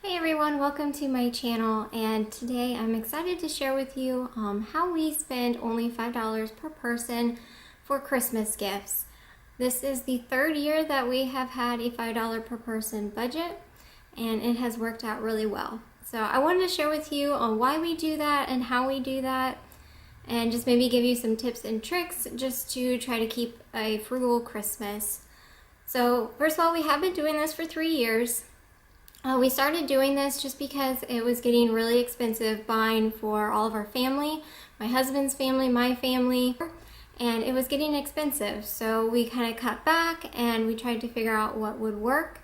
Hey everyone, welcome to my channel, and today I'm excited to share with you how we spend only $5 per person for Christmas gifts. This is the third year that we have had a $5 per person budget, and it has worked out really well. So I wanted to share with you on why we do that and how we do that, and just maybe give you some tips and tricks just to try to keep a frugal Christmas. So first of all, we have been doing this for 3 years. We started doing this just because it was getting really expensive buying for all of our family, my husband's family, my family, and it was getting expensive. So we kind of cut back and we tried to figure out what would work.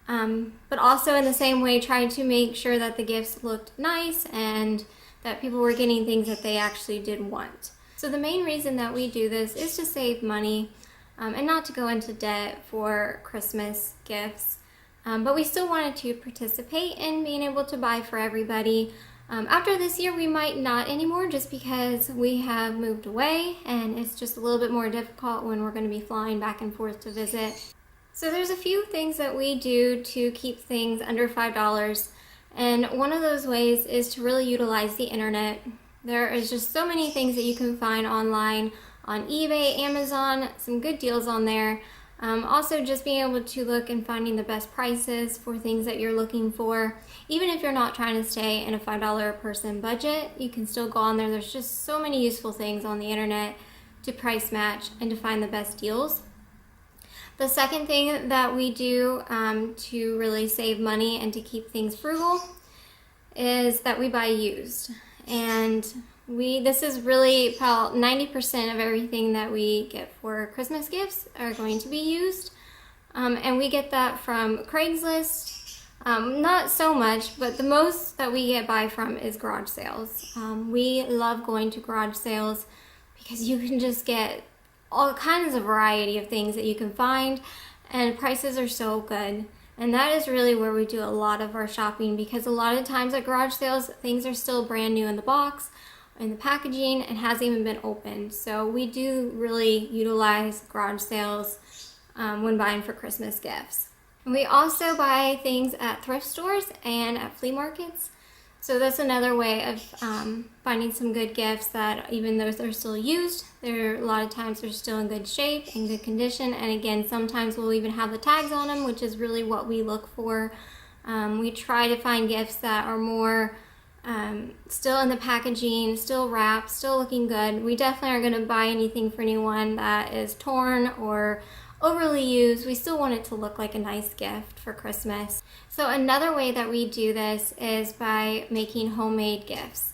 But also in the same way tried to make sure that the gifts looked nice and that people were getting things that they actually did want. So the main reason that we do this is to save money and not to go into debt for Christmas gifts. But we still wanted to participate in being able to buy for everybody. After this year, we might not anymore just because we have moved away and it's just a little bit more difficult when we're going to be flying back and forth to visit. So there's a few things that we do to keep things under $5, and one of those ways is to really utilize the internet. There is just so many things that you can find online on eBay, Amazon, some good deals on there. Also just being able to look and finding the best prices for things that you're looking for. Even if you're not trying to stay in a $5 a person budget, you can still go on there. There's just so many useful things on the internet to price match and to find the best deals. The second thing that we do to really save money and to keep things frugal is that we buy used. And this is really about 90% of everything that we get for Christmas gifts are going to be used. And we get that from Craigslist. Not so much, but the most that we get buy from is garage sales. We love going to garage sales because you can just get all kinds of variety of things that you can find, and prices are so good. And that is really where we do a lot of our shopping, because a lot of times at garage sales, things are still brand new in the box, in the packaging, and hasn't even been opened. So we do really utilize garage sales when buying for Christmas gifts. And we also buy things at thrift stores and at flea markets. So that's another way of finding some good gifts that even though they're still used, a lot of times they're still in good shape, in good condition. And again, sometimes we'll even have the tags on them, which is really what we look for. We try to find gifts that are more still in the packaging, still wrapped, still looking good. We definitely are going to buy anything for anyone that is torn or overly used. We still want it to look like a nice gift for Christmas. So another way that we do this is by making homemade gifts.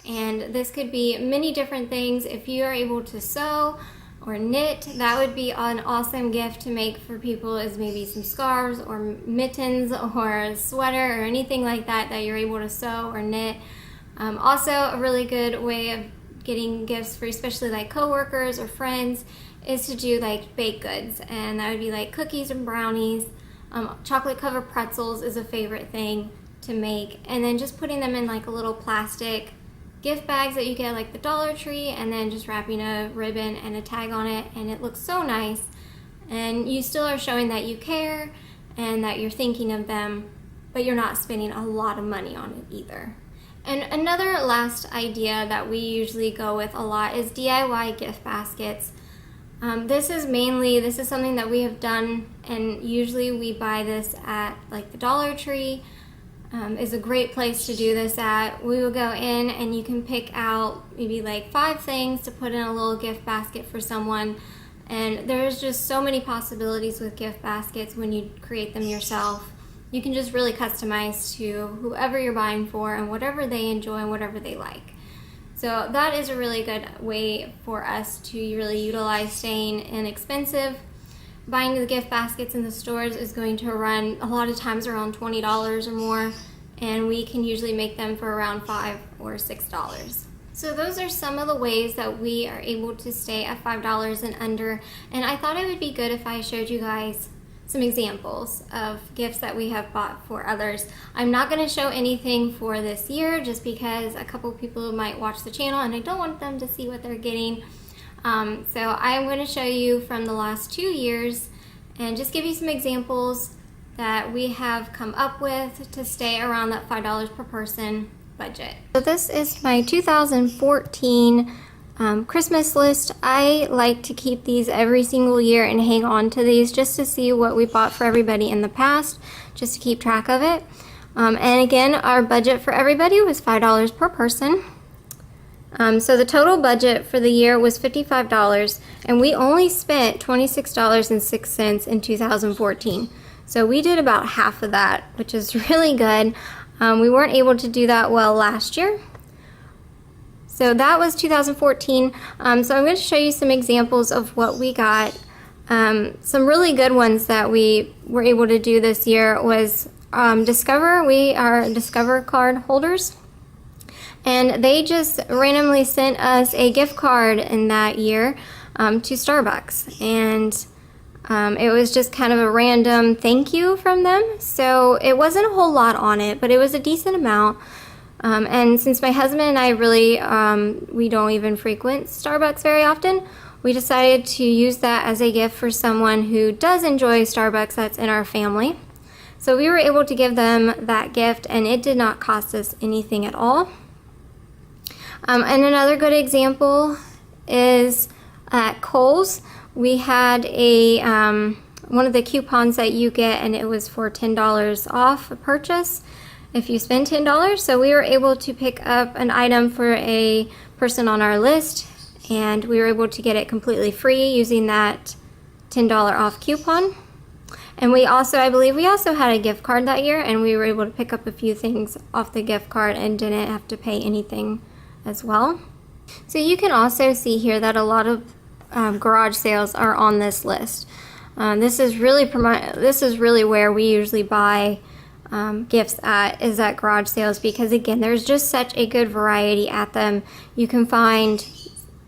And this could be many different things. If you are able to sew or knit, that would be an awesome gift to make for people, is maybe some scarves or mittens or a sweater or anything like that that you're able to sew or knit. Also a really good way of getting gifts for especially like coworkers or friends is to do like baked goods, and that would be like cookies and brownies. Chocolate covered pretzels is a favorite thing to make, and then just putting them in like a little plastic gift bags that you get like the Dollar Tree, and then just wrapping a ribbon and a tag on it, and it looks so nice, and you still are showing that you care and that you're thinking of them, but you're not spending a lot of money on it either. And another last idea that we usually go with a lot is DIY gift baskets. This is something that we have done, and usually we buy this at like the Dollar Tree. Is a great place to do this at. We will go in and you can pick out maybe like 5 things to put in a little gift basket for someone, and there's just so many possibilities with gift baskets when you create them yourself. You can just really customize to whoever you're buying for and whatever they enjoy and whatever they like. So that is a really good way for us to really utilize staying inexpensive. Buying the gift baskets in the stores is going to run a lot of times around $20 or more, and we can usually make them for around $5 or $6. So those are some of the ways that we are able to stay at $5 and under, and I thought it would be good if I showed you guys some examples of gifts that we have bought for others. I'm not going to show anything for this year just because a couple people might watch the channel and I don't want them to see what they're getting. So I'm going to show you from the last 2 years and just give you some examples that we have come up with to stay around that $5 per person budget. So this is my 2014 Christmas list. I like to keep these every single year and hang on to these just to see what we bought for everybody in the past, just to keep track of it. And again, our budget for everybody was $5 per person. So the total budget for the year was $55, and we only spent $26.06 in 2014. So we did about half of that, which is really good. We weren't able to do that well last year. So that was 2014. So I'm going to show you some examples of what we got. Some really good ones that we were able to do this year was Discover. We are Discover card holders. And they just randomly sent us a gift card in that year to Starbucks. And it was just kind of a random thank you from them. So it wasn't a whole lot on it, but it was a decent amount. And since my husband and I really, we don't even frequent Starbucks very often, we decided to use that as a gift for someone who does enjoy Starbucks that's in our family. So we were able to give them that gift, and it did not cost us anything at all. And another good example is at Kohl's. We had a one of the coupons that you get, and it was for $10 off a purchase if you spend $10. So we were able to pick up an item for a person on our list, and we were able to get it completely free using that $10 off coupon. And we also, I believe we also had a gift card that year, and we were able to pick up a few things off the gift card and didn't have to pay anything as well. So you can also see here that a lot of garage sales are on this list. This is really where we usually buy gifts is at garage sales, because again, there's just such a good variety at them. You can find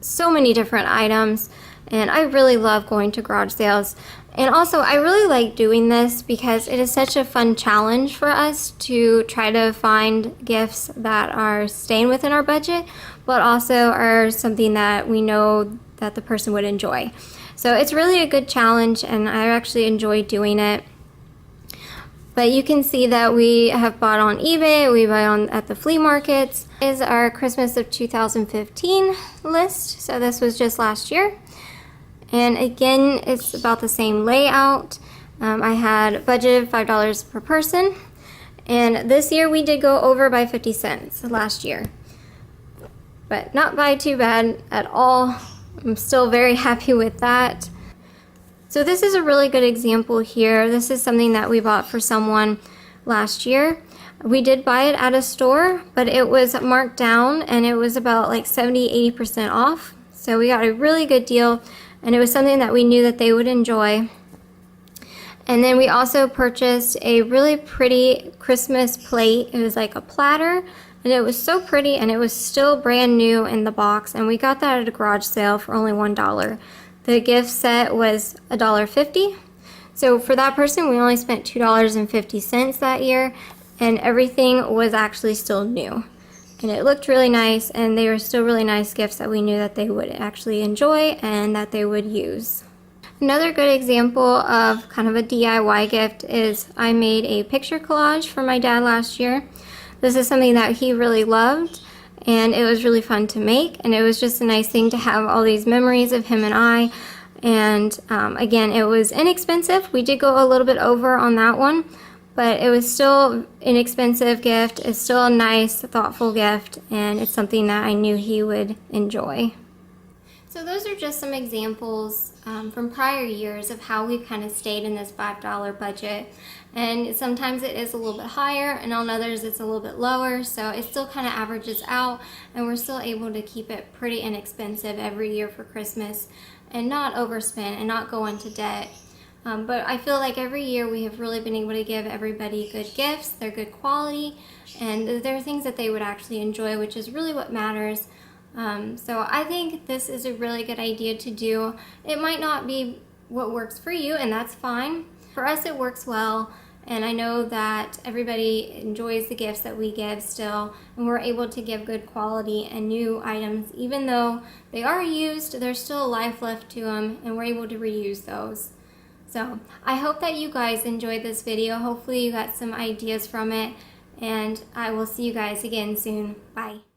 so many different items, and I really love going to garage sales. And also, I really like doing this because it is such a fun challenge for us to try to find gifts that are staying within our budget, but also are something that we know that the person would enjoy. So it's really a good challenge, and I actually enjoy doing it. But you can see that we have bought on eBay, we buy at the flea markets. This is our Christmas of 2015 list. So this was just last year. And again, it's about the same layout. I had budgeted $5 per person. And this year we did go over by 50 cents last year. But not by too bad at all. I'm still very happy with that. So this is a really good example here. This is something that we bought for someone last year. We did buy it at a store, but it was marked down, and it was about like 70-80% off. So we got a really good deal, and it was something that we knew that they would enjoy. And then we also purchased a really pretty Christmas plate. It was like a platter, and it was so pretty, and it was still brand new in the box, and we got that at a garage sale for only $1. The gift set was $1.50. So for that person, we only spent $2.50 that year, and everything was actually still new. And it looked really nice, and they were still really nice gifts that we knew that they would actually enjoy and that they would use. Another good example of kind of a DIY gift is I made a picture collage for my dad last year. This is something that he really loved, and it was really fun to make, and it was just a nice thing to have all these memories of him and I. And again, it was inexpensive. We did go a little bit over on that one, but it was still an inexpensive gift. It's still a nice, thoughtful gift, and it's something that I knew he would enjoy. So those are just some examples from prior years of how we've kind of stayed in this $5 budget. And sometimes it is a little bit higher, and on others it's a little bit lower, so it still kind of averages out, and we're still able to keep it pretty inexpensive every year for Christmas and not overspend and not go into debt. But I feel like every year we have really been able to give everybody good gifts. They're good quality, and they're things that they would actually enjoy, which is really what matters. So I think this is a really good idea to do. It might not be what works for you, and that's fine. For us, it works well, and I know that everybody enjoys the gifts that we give still, and we're able to give good quality and new items. Even though they are used, there's still a life left to them, and we're able to reuse those. So I hope that you guys enjoyed this video. Hopefully you got some ideas from it, and I will see you guys again soon. Bye.